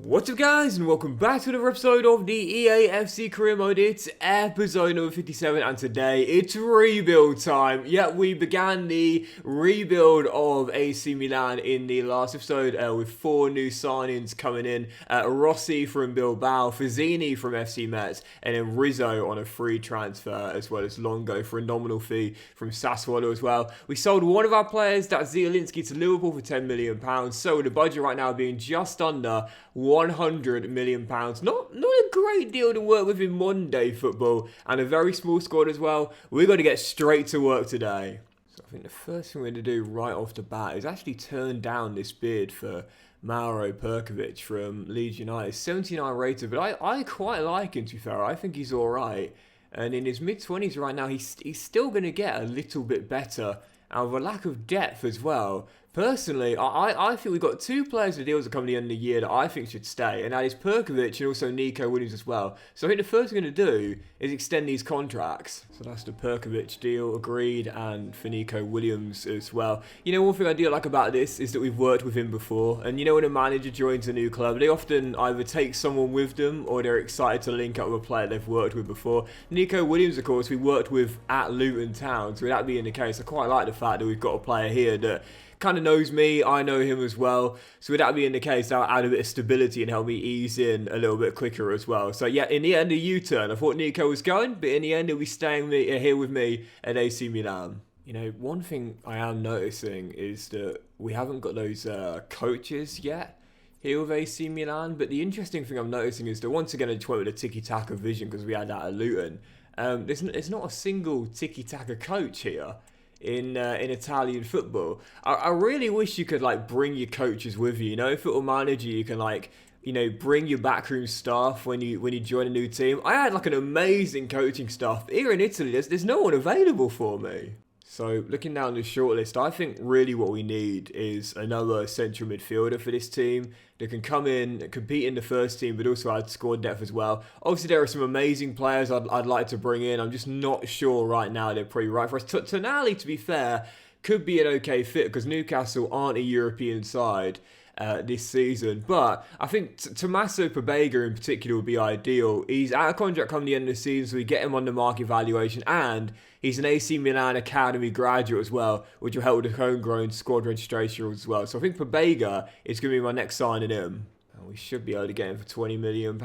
What's up guys, and welcome back to another episode of the EA FC Career Mode. It's episode number 57 and today it's rebuild time. Yeah, we began the rebuild of AC Milan in the last episode with 4 new signings coming in. Rossi from Bilbao, Fazzini from FC Metz, and then Rizzo on a free transfer, as well as Longo for a nominal fee from Sassuolo as well. We sold one of our players, that's Zielinski, to Liverpool for £10 million, so the budget right now being just under £100 million. Not a great deal to work with in modern day football, and a very small squad as well. We're going to get straight to work today. So I think the first thing we're going to do right off the bat is actually turn down this bid for Mauro Perkovic from Leeds United. 79 rated, but I quite like him, to be fair. I think he's alright. And in his mid-20s right now, he's still going to get a little bit better out of a lack of depth as well. Personally, I think we've got 2 players with deals that come at the end of the year that I think should stay, and that is Perkovic and also Nico Williams as well. So I think the first thing we're going to do is extend these contracts. So that's the Perkovic deal agreed, and for Nico Williams as well. You know, one thing I do like about this is that we've worked with him before, and you know when a manager joins a new club, they often either take someone with them or they're excited to link up with a player they've worked with before. Nico Williams, of course, we worked with at Luton Town, so with that being the case, I quite like the fact that we've got a player here that kind of knows me, I know him as well. So with that being the case, that'll add a bit of stability and help me ease in a little bit quicker as well. So yeah, in the end, a U-turn. I thought Nico was going, but in the end, he'll be staying here with me at AC Milan. You know, one thing I am noticing is that we haven't got those coaches yet here with AC Milan. But the interesting thing I'm noticing is that once again, I just went with a tiki-taka vision because we had that at Luton. There's not a single tiki-taka coach here in Italian football. I really wish you could like bring your coaches with you. You know, Football Manager, you can like, you know, bring your backroom staff when you join a new team. I had like an amazing coaching staff. Here in Italy, there's no one available for me. So looking down the shortlist, I think really what we need is another central midfielder for this team that can come in, compete in the first team, but also add squad depth as well. Obviously, there are some amazing players I'd like to bring in. I'm just not sure right now they're pretty right for us. Tonali, to be fair, could be an okay fit because Newcastle aren't a European side this season, but I think Tommaso Pobega in particular would be ideal. He's out of contract come the end of the season, so we get him on the market valuation, and he's an AC Milan Academy graduate as well, which will help with the homegrown squad registration as well. So I think Pobega is going to be my next signing him. We should be able to get him for £20 million,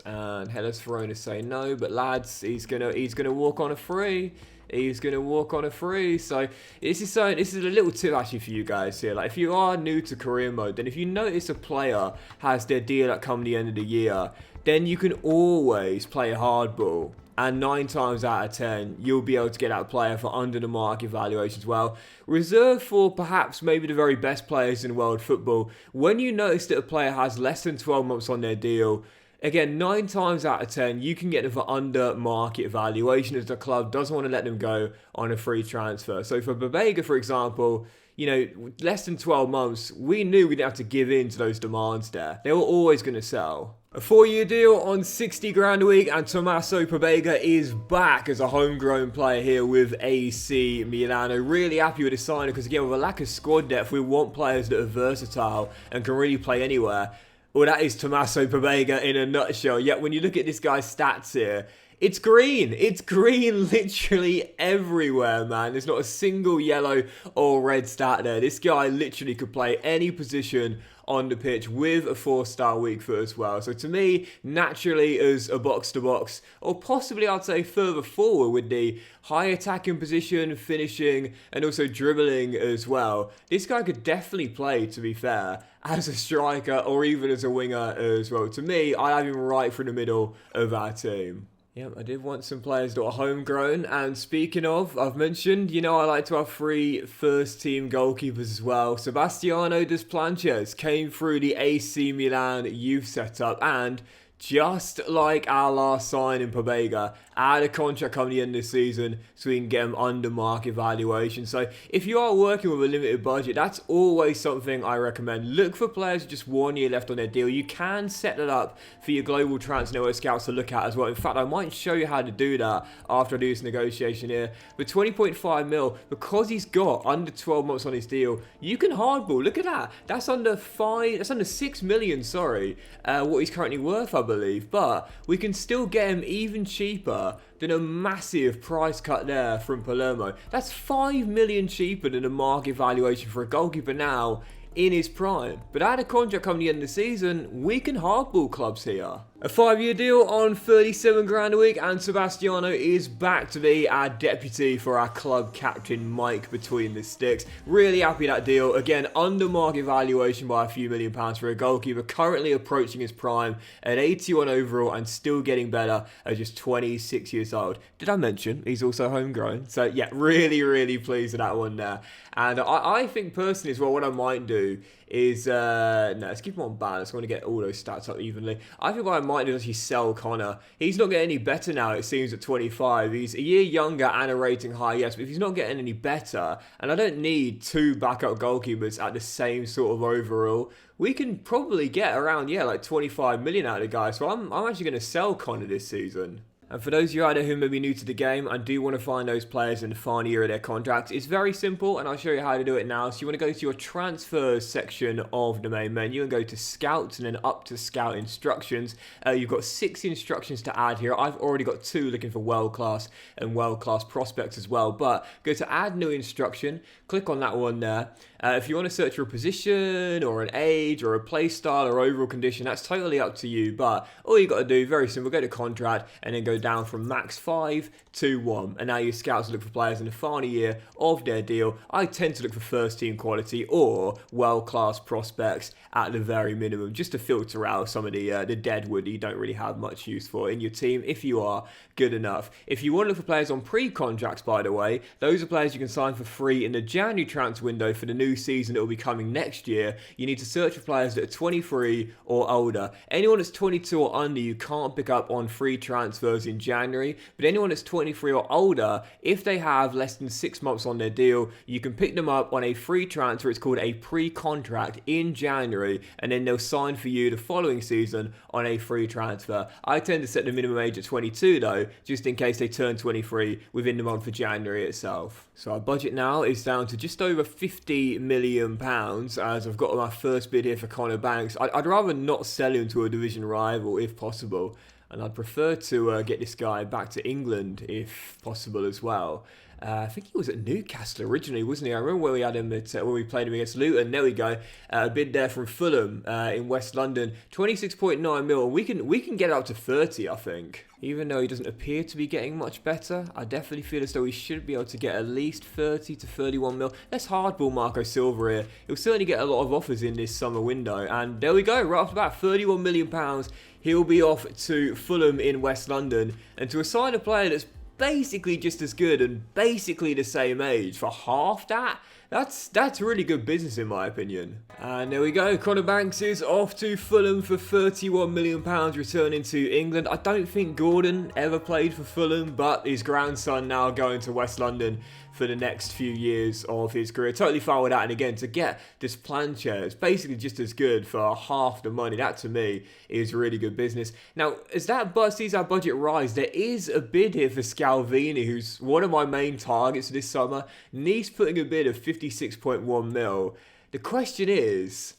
and Hellas Verona say no, but lads, he's gonna walk on a free. He's going to walk on a free. So this is a little tip actually for you guys here. Like if you are new to career mode, then if you notice a player has their deal at come the end of the year, then you can always play hardball. And 9 times out of 10, you'll be able to get that player for under the market valuation as well. Reserved for perhaps maybe the very best players in world football. When you notice that a player has less than 12 months on their deal, again, 9 times out of 10, you can get them for under market valuation as the club doesn't want to let them go on a free transfer. So for Babega, for example, you know, less than 12 months, we knew we didn't have to give in to those demands there. They were always going to sell. A 4-year deal on 60 grand a week, and Tommaso Pobega is back as a homegrown player here with AC Milan. Really happy with his signing because, again, with a lack of squad depth, we want players that are versatile and can really play anywhere. Well, that is Tommaso Pobega in a nutshell. Yet when you look at this guy's stats here, it's green. It's green literally everywhere, man. There's not a single yellow or red stat there. This guy literally could play any position on the pitch with a 4-star weak foot as well. So to me, naturally as a box-to-box, or possibly I'd say further forward with the high attacking position, finishing, and also dribbling as well. This guy could definitely play, to be fair, as a striker or even as a winger as well. To me, I have him right through the middle of our team. Yeah, I did want some players that are homegrown, and speaking of, I've mentioned, you know, I like to have 3 first-team goalkeepers as well. Sebastiano Desplanches came through the AC Milan youth setup, and just like our last sign in Pobega, out of contract coming the end of the season so we can get them under market valuation. So if you are working with a limited budget, that's always something I recommend. Look for players with just 1 year left on their deal. You can set that up for your global transfer network scouts to look at as well. In fact, I might show you how to do that after I do this negotiation here. But 20.5 mil, because he's got under 12 months on his deal, you can hardball. Look at that. That's under 6 million, sorry, what he's currently worth, I believe. But we can still get him even cheaper than a massive price cut there from Palermo. That's 5 million cheaper than the market valuation for a goalkeeper now in his prime. But out of contract coming the end of the season, we can hardball clubs here. A 5-year deal on 37 grand a week, and Sebastiano is back to be our deputy for our club captain Mike between the sticks. Really happy that deal. Again, under market valuation by a few £1 million for a goalkeeper, currently approaching his prime at 81 overall and still getting better at just 26 years old. Did I mention he's also homegrown? So yeah, really pleased with that one there. And I think personally as well, what I might do is, no, let's keep him on balance. I want to get all those stats up evenly. I think what I might do is actually sell Connor. He's not getting any better now, it seems, at 25. He's a year younger and a rating high, yes, but if he's not getting any better, and I don't need 2 backup goalkeepers at the same sort of overall, we can probably get around, yeah, like 25 million out of the guy. So I'm actually going to sell Connor this season. And for those of you out there who may be new to the game, I do want to find those players in the final year of their contracts. It's very simple, and I'll show you how to do it now. So you want to go to your transfers section of the main menu and go to Scouts and then up to Scout Instructions. You've got 6 instructions to add here. I've already got 2 looking for world-class and world-class prospects as well. But go to Add New Instruction, click on that one there. If you want to search for a position or an age or a play style or overall condition, that's totally up to you. But all you got to do, very simple, go to contract and then go down from max 5 to 1. And now your scouts look for players in the final year of their deal. I tend to look for first team quality or world-class prospects at the very minimum, just to filter out some of the deadwood that you don't really have much use for in your team if you are good enough. If you want to look for players on pre-contracts, by the way, those are players you can sign for free in the January transfer window for the new season that will be coming next year. You need to search for players that are 23 or older. Anyone that's 22 or under, you can't pick up on free transfers in January, but anyone that's 23 or older, if they have less than 6 months on their deal, you can pick them up on a free transfer. It's called a pre-contract in January, and then they'll sign for you the following season on a free transfer. I tend to set the minimum age at 22 though, just in case they turn 23 within the month of January itself. So our budget now is down to just over £50 million, as I've got my first bid here for Connor Banks. I'd rather not sell him to a division rival if possible, and I'd prefer to get this guy back to England if possible as well. I think he was at Newcastle originally, wasn't he? I remember when we had him when we played him against Luton. There we go. A bid there from Fulham in West London, 26.9 mil. We can get up to 30, I think. Even though he doesn't appear to be getting much better, I definitely feel as though we should be able to get at least 30 to 31 mil. Let's hardball Marco Silva here. He'll certainly get a lot of offers in this summer window. And there we go, right off the bat, £31 million. He'll be off to Fulham in West London. And to assign a player that's basically just as good and basically the same age for half that, that's really good business in my opinion. And there we go, Connor Banks is off to Fulham for £31 million, returning to England. I don't think Gordon ever played for Fulham, but his grandson now going to West London for the next few years of his career. Totally fine with that. And again, to get this plancher, it's basically just as good for half the money. That to me is really good business. Now, as that sees our budget rise, there is a bid here for Scalvini, who's one of my main targets this summer. Nice putting a bid of 56.1 mil. The question is,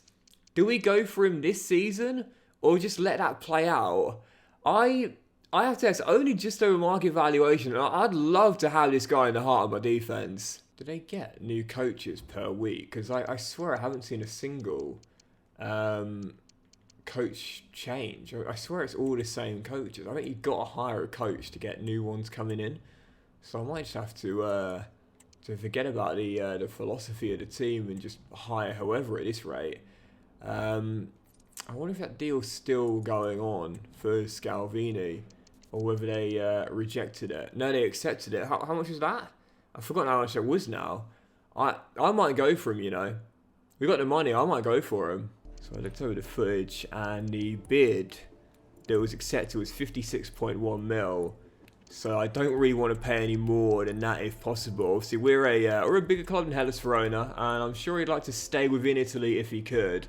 do we go for him this season or just let that play out? I have to say, it's only just over market valuation. I'd love to have this guy in the heart of my defence. Do they get new coaches per week? Because I swear I haven't seen a single coach change. I swear it's all the same coaches. I think you've got to hire a coach to get new ones coming in. So I might just have to forget about the philosophy of the team and just hire whoever at this rate. I wonder if that deal's still going on for Scalvini, or whether they rejected it. No, they accepted it. How much was that? I've forgotten how much it was now. I might go for him, you know. We got the money, I might go for him. So I looked over the footage, and the bid that was accepted was 56.1 mil. So I don't really want to pay any more than that if possible. Obviously, we're a bigger club than Hellas Verona, and I'm sure he'd like to stay within Italy if he could.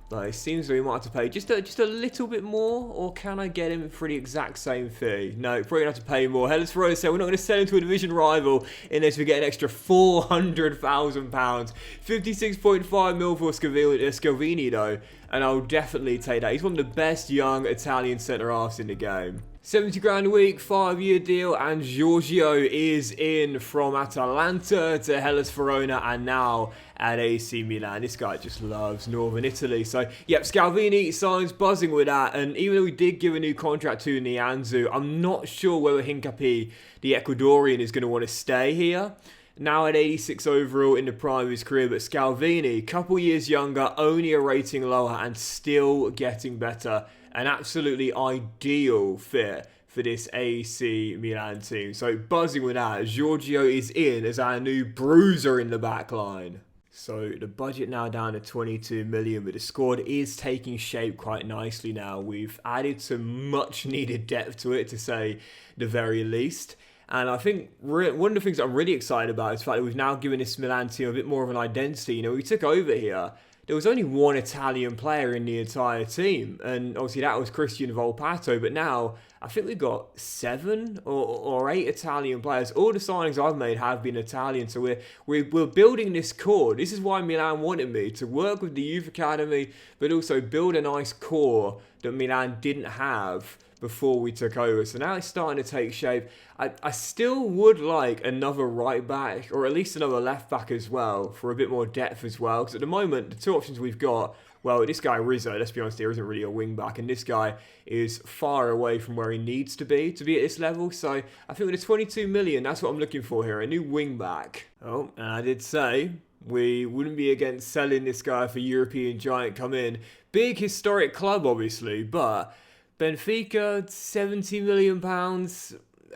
But it seems that we might have to pay just a little bit more, or can I get him for the exact same fee? No, probably going to have to pay more. Hellas Verona said we're not going to sell him to a division rival unless we get an extra £400,000. 56.5 mil for Scalvini though, and I'll definitely take that. He's one of the best young Italian centre-halves in the game. 70 grand a week, 5-year deal, and Giorgio is in from Atalanta to Hellas Verona and now at AC Milan. This guy just loves Northern Italy. So, yep, Scalvini signs, buzzing with that. And even though we did give a new contract to Nianzou, I'm not sure whether Hincapié, the Ecuadorian, is going to want to stay here. Now at 86 overall in the prime of his career, but Scalvini, couple years younger, only a rating lower and still getting better. An absolutely ideal fit for this AC Milan team. So buzzing with that, Giorgio is in as our new bruiser in the back line. So the budget now down to 22 million, but the squad is taking shape quite nicely now. We've added some much needed depth to it, to say the very least. And I think one of the things I'm really excited about is the fact that we've now given this Milan team a bit more of an identity. You know, we took over here, there was only one Italian player in the entire team, and obviously that was Christian Volpato, but now I think we've got 7 or 8 Italian players. All the signings I've made have been Italian, so we're building this core. This is why Milan wanted me to work with the youth academy, but also build a nice core that Milan didn't have before we took over. So now it's starting to take shape. I still would like another right back, or at least another left back as well, for a bit more depth as well. Because at the moment, the 2 options we've got, well, this guy Rizzo, let's be honest, there isn't really a wing back, and this guy is far away from where he needs to be at this level. So I think with the 22 million, that's what I'm looking for here, a new wing back. Oh, and I did say we wouldn't be against selling this guy for European giant come in. Big historic club, obviously, but Benfica, £70 million.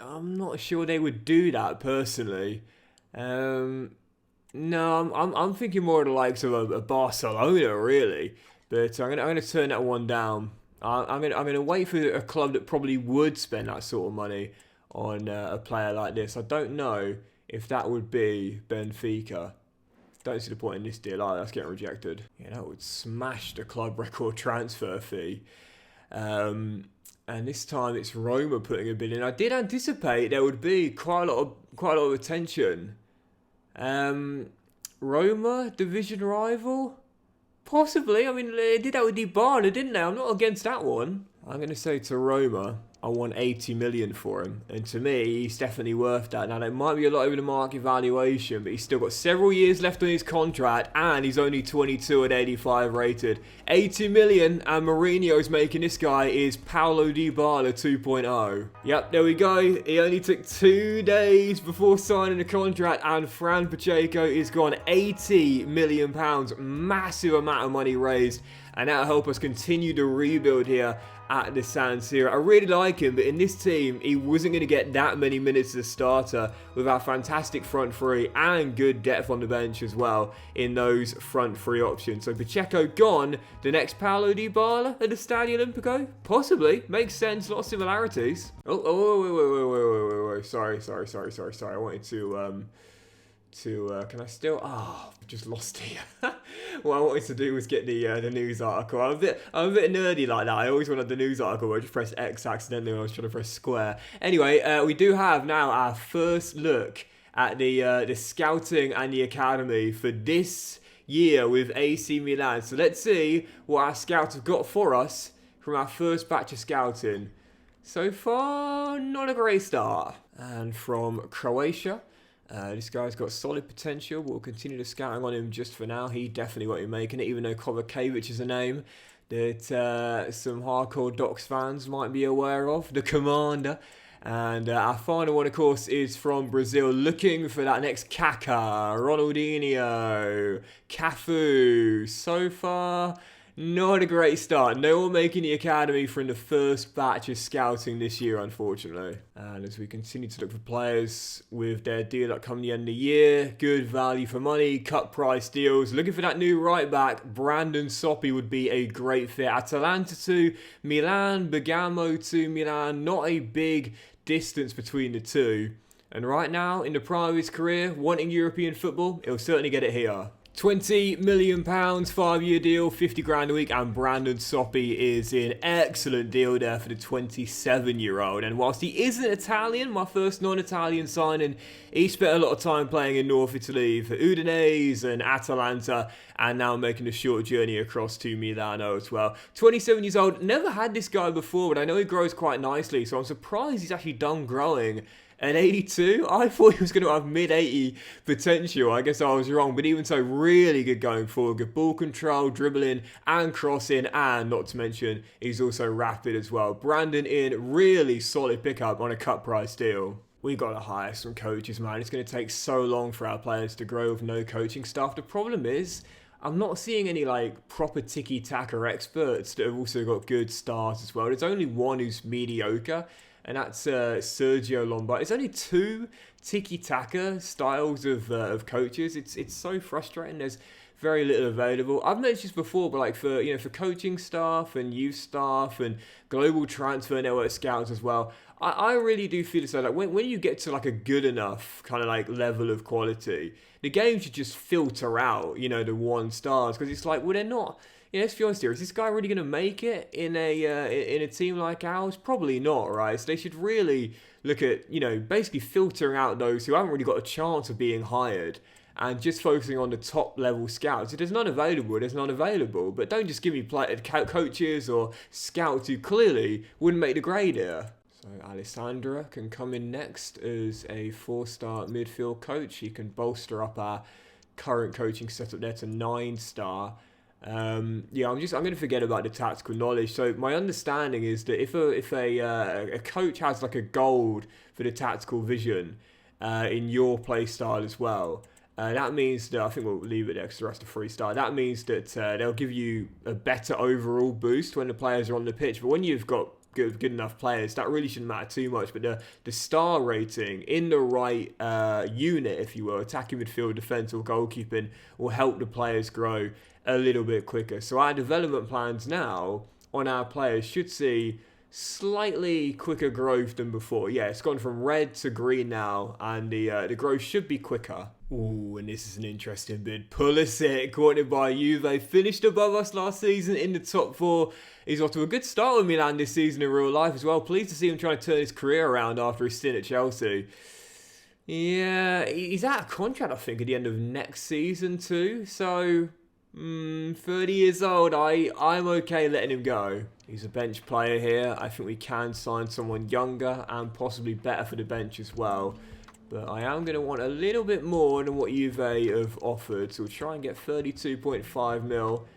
I'm not sure they would do that personally. No, I'm thinking more of the likes of a Barcelona, really. But I'm gonna turn that one down. I'm gonna wait for a club that probably would spend that sort of money on a player like this. I don't know if that would be Benfica. Don't see the point in this deal. Oh, that's getting rejected. Yeah, that would smash the club record transfer fee. And this time it's Roma putting a bid in. I did anticipate there would be quite a lot of attention. Roma, division rival? Possibly. I mean, they did that with Dybala, didn't they? I'm not against that one. I'm going to say to Roma, I want 80 million for him. And to me, he's definitely worth that. Now, that might be a lot over the market valuation, but he's still got several years left on his contract, and he's only 22 at 85 rated. 80 million, and Mourinho's making this guy is Paulo Dybala 2.0. Yep, there we go. He only took 2 days before signing the contract, and Fran Pacheco is gone. £80 million. Massive amount of money raised, and that'll help us continue to rebuild here at the San Siro. I really like him, but in this team, he wasn't going to get that many minutes as a starter with our fantastic front three and good depth on the bench as well in those front three options. So Pacheco gone, the next Paulo Dybala at the Stadio Olimpico? Possibly. Makes sense, a lot of similarities. Wait. Sorry. I wanted to can I still? Just lost here. What I wanted to do was get the news article. I'm a bit nerdy like that. I always wanted the news article where I just pressed X accidentally when I was trying to press square. Anyway, we do have now our first look at the scouting and the academy for this year with AC Milan. So let's see what our scouts have got for us from our first batch of scouting. So far, not a great start. And from Croatia, this guy's got solid potential, but we'll continue the scouting on him just for now. He definitely won't be making it, even though Kovacevic is a name that some hardcore Docks fans might be aware of. The commander. And our final one, of course, is from Brazil, looking for that next Kaká, Ronaldinho, Cafu. So far, Not a great start. No one making the academy from the first batch of scouting this year, unfortunately. And as we continue to look for players with their deal that come the end of the year, good value for money, cut price deals. Looking for that new right back, Brandon Soppy would be a great fit. Atalanta to Milan, Bergamo to Milan. Not a big distance between the two. And right now, in the prime of his career, wanting European football, he'll certainly get it here. £20 million, 5-year deal, 50 grand a week, and Brandon Soppy is an excellent deal there for the 27-year-old. And whilst he isn't Italian, my first non-Italian signing, he spent a lot of time playing in North Italy for Udinese and Atalanta, and now making a short journey across to Milano as well. 27 years old, never had this guy before, but I know he grows quite nicely, so I'm surprised he's actually done growing. At 82, I thought he was going to have mid-80 potential. I guess I was wrong, but even so, really good going forward. Good ball control, dribbling and crossing, and not to mention, he's also rapid as well. Brandon in, really solid pickup on a cut price deal. We got to hire some coaches, man. It's going to take so long for our players to grow with no coaching staff. The problem is, I'm not seeing any proper tiki-taka experts that have also got good stars as well. There's only one who's mediocre, and that's Sergio Lombard. It's only two tiki-taka styles of coaches. It's so frustrating. There's very little available. I've mentioned this before, but for coaching staff and youth staff and global transfer network scouts as well, I really do feel as though when you get to a good enough kind of level of quality, the game should just filter out the 1 stars, because it's well, they're not. Let's be honest here. Is this guy really going to make it in a team like ours? Probably not, right? So they should really look at, basically filtering out those who haven't really got a chance of being hired and just focusing on the top level scouts. If there's none available, there's none available. But don't just give me coaches or scouts who clearly wouldn't make the grade here. So Alessandra can come in next as a 4-star midfield coach. He can bolster up our current coaching setup there to 9-star. I'm going to forget about the tactical knowledge. So my understanding is that if a coach has a gold for the tactical vision in your play style as well, that means that, I think we'll leave it there because the rest are 3-star. That means that they'll give you a better overall boost when the players are on the pitch. But when you've got good enough players, that really shouldn't matter too much. But the star rating in the right unit, if you will, attacking midfield, defence or goalkeeping, will help the players grow a little bit quicker. So our development plans now on our players should see slightly quicker growth than before. Yeah, it's gone from red to green now, and the growth should be quicker. Ooh, and this is an interesting bid. Pulisic, wanted by Juve, finished above us last season in the top 4. He's off to a good start with Milan this season in real life as well. Pleased to see him trying to turn his career around after his stint at Chelsea. Yeah, he's out of contract, I think, at the end of next season too. So 30 years old, I'm okay letting him go. He's a bench player here. I think we can sign someone younger and possibly better for the bench as well. But I am going to want a little bit more than what Juve have offered. So we'll try and get 32.5 mil.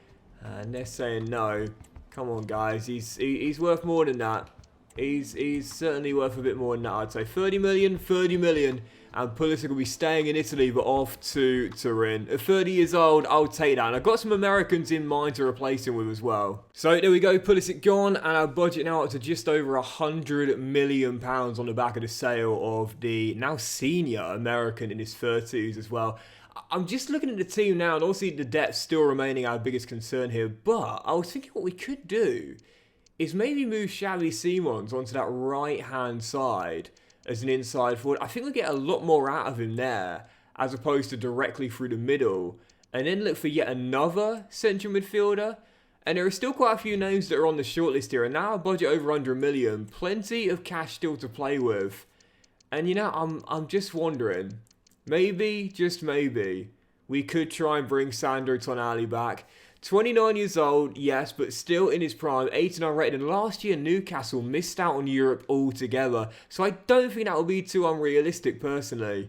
And they're saying no. Come on, guys. He's worth more than that. He's certainly worth a bit more than that, I'd say. 30 million. And Pulisic will be staying in Italy, but off to Turin. At 30 years old, I'll take that. And I've got some Americans in mind to replace him with as well. So there we go, Pulisic gone, and our budget now up to just over £100 million on the back of the sale of the now senior American in his 30s as well. I'm just looking at the team now, and obviously the depth still remaining our biggest concern here. But I was thinking what we could do is maybe move Xavi Simons onto that right-hand side as an inside forward. I think we get a lot more out of him there as opposed to directly through the middle, and then look for yet another central midfielder. And there are still quite a few names that are on the shortlist here, and now a budget over under £1 million, plenty of cash still to play with. And I'm just wondering, maybe, just maybe, we could try and bring Sandro Tonali back. 29 years old, yes, but still in his prime, 89 rated. And last year, Newcastle missed out on Europe altogether. So I don't think that will be too unrealistic, personally.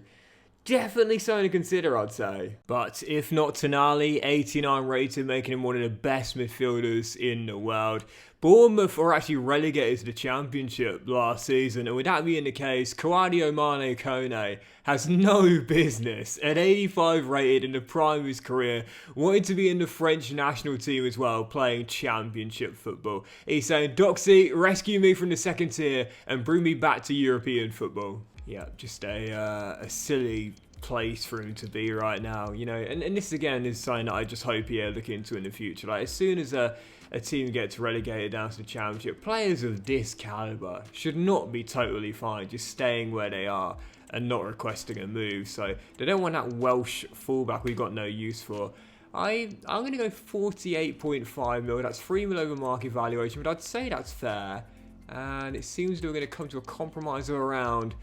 Definitely something to consider, I'd say. But if not Tonali, 89 rated, making him one of the best midfielders in the world. Bournemouth are actually relegated to the Championship last season, and with that being the case, Sadio Mane Kone has no business, at 85 rated in the prime of his career, wanting to be in the French national team as well, playing Championship football. He's saying, Doxy, rescue me from the second tier and bring me back to European football. Yeah, just a silly place for him to be right now, you know, and this again is something that I just hope he'll look into in the future. Like, as soon as a team gets relegated down to the Championship, players of this caliber should not be totally fine just staying where they are and not requesting a move. So they don't want that Welsh fullback we've got no use for. I'm going to go 48.5 mil. That's 3 mil over market valuation, but I'd say that's fair. And it seems we're going to come to a compromise of around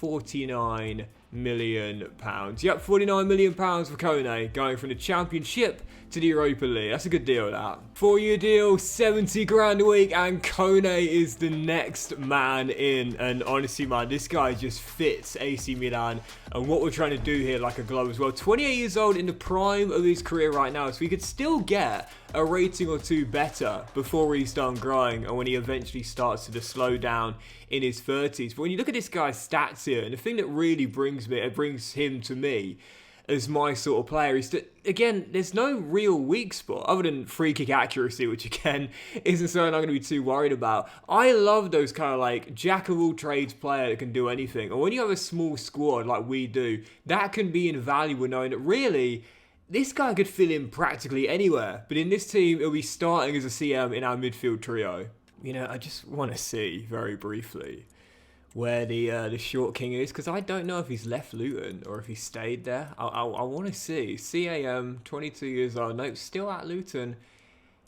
£49 million. Yep, £49 million for Kone, going from the Championship to the Europa League. That's a good deal, that. 4-year deal, 70 grand a week, and Kone is the next man in. And honestly, man, this guy just fits AC Milan and what we're trying to do here like a glove as well. 28 years old, in the prime of his career right now, so he could still get a rating or two better before he's done growing and when he eventually starts to just slow down in his 30s. But when you look at this guy's stats here, and the thing that really brings him to me as my sort of player is that, again, there's no real weak spot other than free kick accuracy, which again isn't something I'm going to be too worried about. I love those kind of like jack of all trades player that can do anything. And when you have a small squad like we do, that can be invaluable, knowing that really this guy could fill in practically anywhere. But in this team, he'll be starting as a CM in our midfield trio. You know, I just want to see very briefly where the short king is, because I don't know if he's left Luton or if he stayed there. I want to see. CAM, 22 years old. Nope, still at Luton.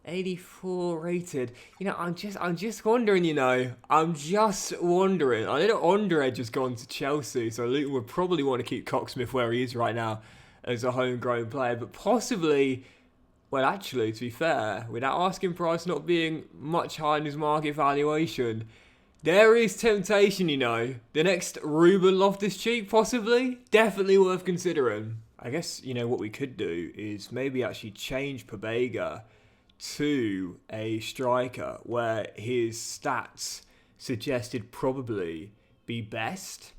84 rated. You know, I'm just wondering, you know. I'm just wondering. I know that Ondrej has gone to Chelsea, so Luton would probably want to keep Coxsmith where he is right now as a homegrown player, but possibly, well, actually, to be fair, with that asking price not being much higher than his market valuation, there is temptation, you know. The next Ruben Loftus-Cheek, possibly. Definitely worth considering. I guess, you know, what we could do is maybe actually change Pobega to a striker where his stats suggested probably be best.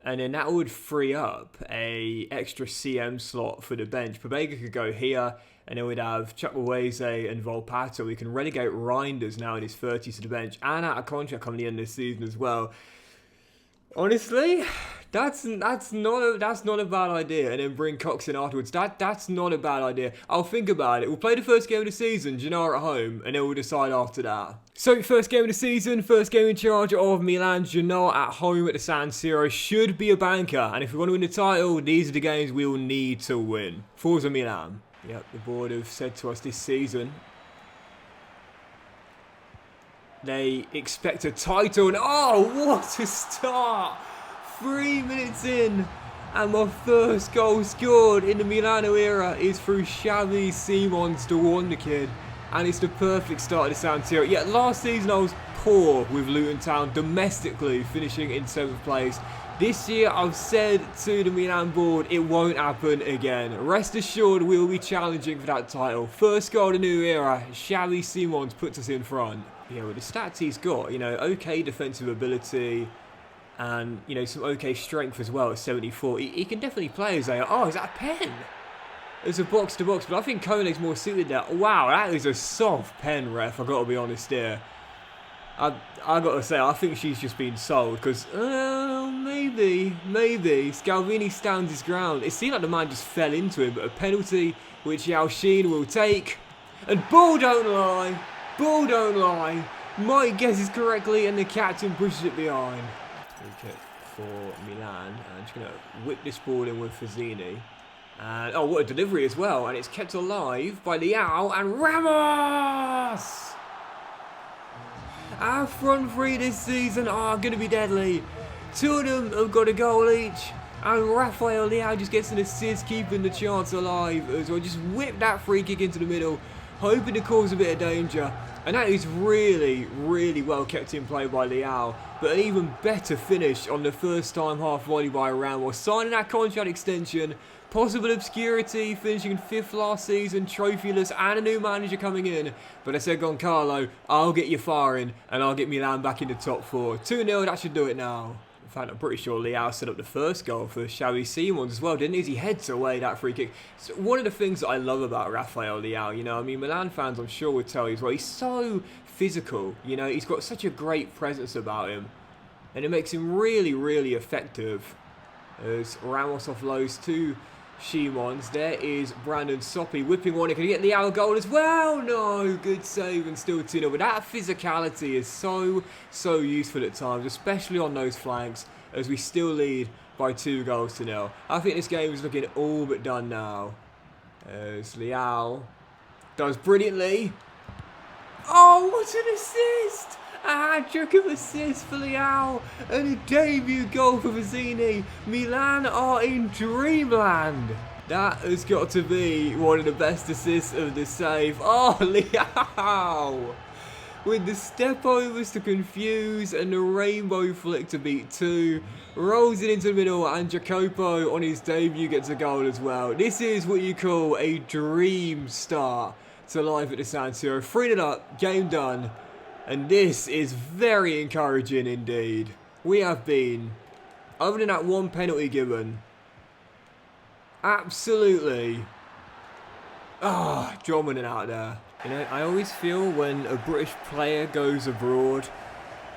And then that would free up a extra CM slot for the bench. Pobega could go here, and then we'd have Chukwueze and Volpato. We can relegate Reinders now in his 30s to the bench and out of contract coming the end of the season as well. Honestly, that's not a bad idea. And then bring Cox in afterwards. That's not a bad idea. I'll think about it. We'll play the first game of the season, Genoa at home, and then we'll decide after that. So, first game of the season, first game in charge of Milan. Genoa at home at the San Siro should be a banker. And if we want to win the title, these are the games we will need to win. Forza Milan. Yep, the board have said to us this season they expect a title, and oh, what a start! 3 minutes in, and my first goal scored in the Milano era is through Xavi Simons, the wonder kid, and it's the perfect start of the San Siro. Yeah, last season I was poor with Luton Town domestically, finishing in 7th place. This year, I've said to the Milan board, it won't happen again. Rest assured, we will be challenging for that title. First goal of the new era, Xavi Simons puts us in front. Yeah, with the stats he's got, you know, okay defensive ability and, you know, some okay strength as well at 74. He can definitely play as a... Oh, is that a pen? It's a box-to-box, but I think Koenig's more suited there. Wow, that is a soft pen, ref, I've got to be honest here. I got to say, I think she's just been sold, because, maybe. Scalvini stands his ground. It seemed like the man just fell into him, but a penalty which Yao Xin will take. And ball don't lie. Ball don't lie. Mike guesses correctly, and the captain pushes it behind. Free kick for Milan. I'm just going to whip this ball in with Fazzini. And, oh, what a delivery as well. And it's kept alive by Liao and Ramos! Our front three this season are going to be deadly. 2 of them have got a goal each. And Rafael Liao just gets an assist, keeping the chance alive as well. Just whip that free kick into the middle, hoping to cause a bit of danger. And that is really, really well kept in play by Leao. But an even better finish on the first time half volley by Ramos. Signing that contract extension, possible obscurity, finishing in 5th last season, trophyless, and a new manager coming in. But I said, Goncalo, I'll get you firing, and I'll get Milan back in the top 4. 2-0, that should do it now. In fact, I'm pretty sure Leao set up the first goal for Xavi Simons as well, didn't he? He heads away that free kick. So one of the things that I love about Rafael Leao, you know, I mean, Milan fans I'm sure would tell you as well, he's so physical, you know, he's got such a great presence about him. And it makes him really, really effective. As Ramos offloads to Simons. There is Brandon Soppy whipping one. Can he get the Leao goal as well? No, good save and still 2-0. But that physicality is so useful at times, especially on those flanks, as we still lead by 2-0. I think this game is looking all but done now. As Leao does brilliantly. Oh, what an assist! A hat-trick of assists for Leao and a debut goal for Vizzini. Milan are in dreamland. That has got to be one of the best assists of the save. Oh, Leao! With the step overs to confuse and the rainbow flick to beat 2. Rolls it into the middle and Jacopo on his debut gets a goal as well. This is what you call a dream start to life at the San Siro. 3-0 up, game done. And this is very encouraging indeed. We have been, other than that one penalty given, absolutely dominant out there. You know, I always feel when a British player goes abroad,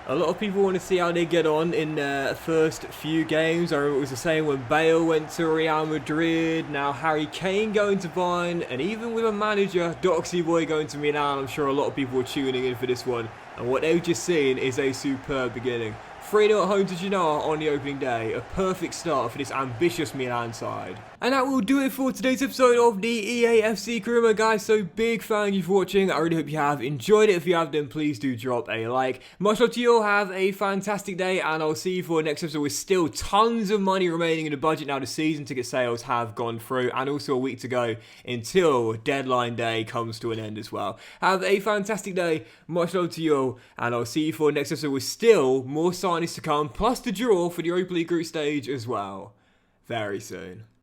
a lot of people want to see how they get on in their first few games. I remember it was the same when Bale went to Real Madrid, now Harry Kane going to Bayern, and even with a manager, Doxy boy, going to Milan, I'm sure a lot of people were tuning in for this one. And what they've just seen is a superb beginning. 3-0 at home to Genoa on the opening day. A perfect start for this ambitious Milan side. And that will do it for today's episode of the EAFC Career, guys. So big thank you for watching. I really hope you have enjoyed it. If you have, then please do drop a like. Much love to you all. Have a fantastic day, and I'll see you for the next episode with still tons of money remaining in the budget. Now the season ticket sales have gone through, and also a week to go until deadline day comes to an end as well. Have a fantastic day. Much love to you all, and I'll see you for the next episode with still more signings to come, plus the draw for the Europa League group stage as well, very soon.